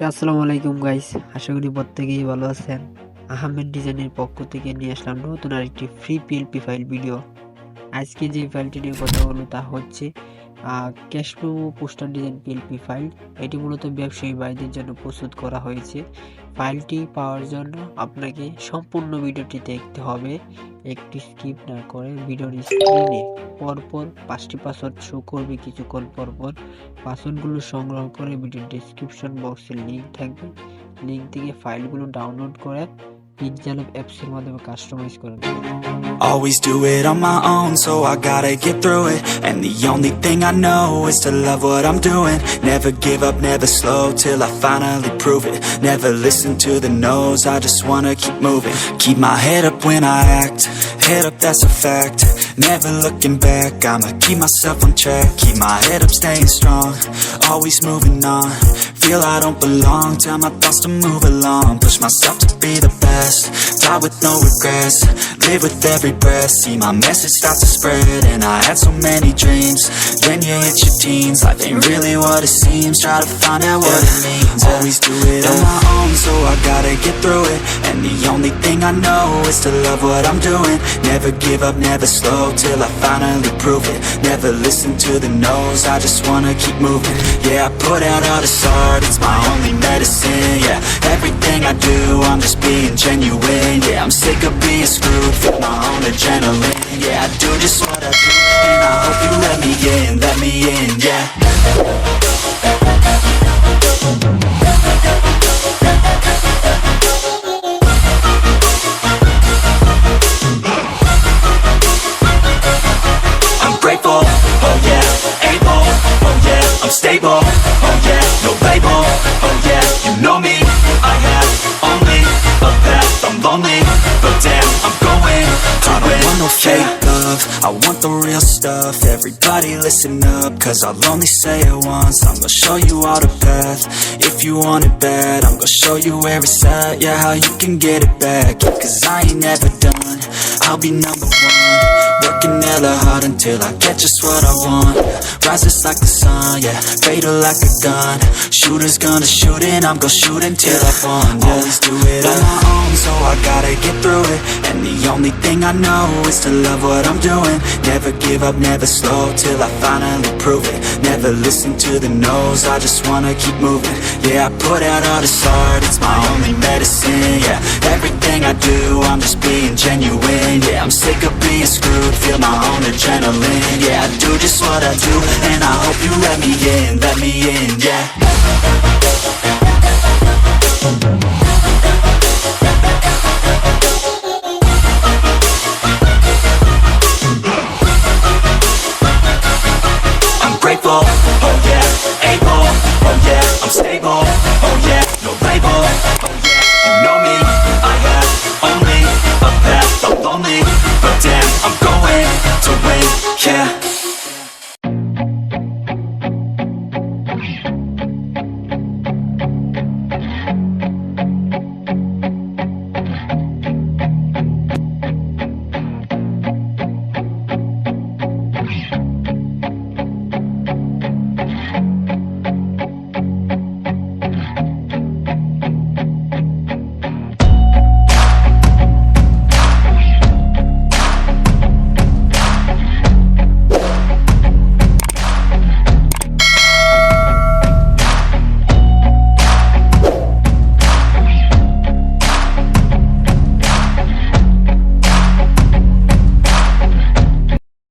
আসসালামু আলাইকুম গাইস, আশা করি প্রত্যেকেই ভালো আছেন। আহমেদ ডিজাইনের পক্ষ থেকে নিয়ে আসলাম নতুন আরেকটি ফ্রি পিএলপি ফাইল ভিডিও। আজকে যে ফাইলটি নিয়ে কথা বলবো তা হচ্ছে ক্যাশফ্লো পোস্টার ডিজাইন পিএলপি ফাইল। এটি মূলত ব্যবসায়ী ভাইদের জন্য প্রস্তুত করা হয়েছে। ফাইলটি পাওয়ার জন্য আপনাকে সম্পূর্ণ ভিডিওটি দেখতে হবে, একটি স্কিপ না করে। ভিডিওর স্ক্রিনে পরপর 5টি পাসওয়ার্ড শো করবে, কিছুক্ষণ পরপর পাসওয়ার্ডগুলো সংগ্রহ করে ভিডিওর ডেসক্রিপশন বক্সে লিঙ্ক থাকবে, লিঙ্ক থেকে ফাইলগুলো ডাউনলোড করে পিক্সেল অ্যাপসের মাধ্যমে কাস্টমাইজ করে নেবেন। Always do it on my own, so I gotta get through it. And the only thing I know is to love what I'm doing. Never give up, never slow, till I finally prove it. Never listen to the no's, I just wanna keep moving. Keep my head up when I act, head up, that's a fact. Never looking back, I'ma keep myself on track. Keep my head up, staying strong, always moving on. Feel I don't belong, tell my thoughts to move along. Push myself to be the best, die with no regrets. Live with every breath, see my message start to spread. And I had so many dreams, then you hit your teens. Life ain't really what it seems, try to find out what it means. Always do it on my own, so I gotta get through it. And the only thing I know is to love what I'm doing. Never give up, never slow, till I finally prove it. Never listen to the no's, I just wanna keep moving. Yeah, I put out all this art, it's my only medicine. Yeah, everything I do, I'm just being genuine. Yeah, I'm sick of being screwed, feel my own adrenaline. Yeah, I do just what I do, and I hope you let me in, yeah. I'm grateful, oh yeah, able, oh yeah, I'm stable, oh yeah, no label, oh yeah, you know me, I have only a path, I'm lonely, but damn, I'm going to I don't want no fake love, I want the real stuff. Everybody listen up, cause I'll only say it once. I'm gonna show you all the path, if you want it bad. I'm gonna show you where it's at, yeah, how you can get it back. Cause I ain't never done, I'll be number one. Working hella hard until I get just what I want. Rises like the sun, yeah, fatal like a gun. Shooter's gonna shoot and I'm gonna shoot until I won, yeah. Always do it on my own, so I gotta get through it. And the only thing I know is to love what I'm doing. Never give up, never slow, till I finally prove it. Never listen to the no's, I just wanna keep moving. Yeah, I put out all this art, it's my only medicine. Yeah, everything I do, I'm just being genuine. Yeah, I'm sick of being screwed, feel my own adrenaline. Yeah, I do just what I do, and I hope you let me in, yeah.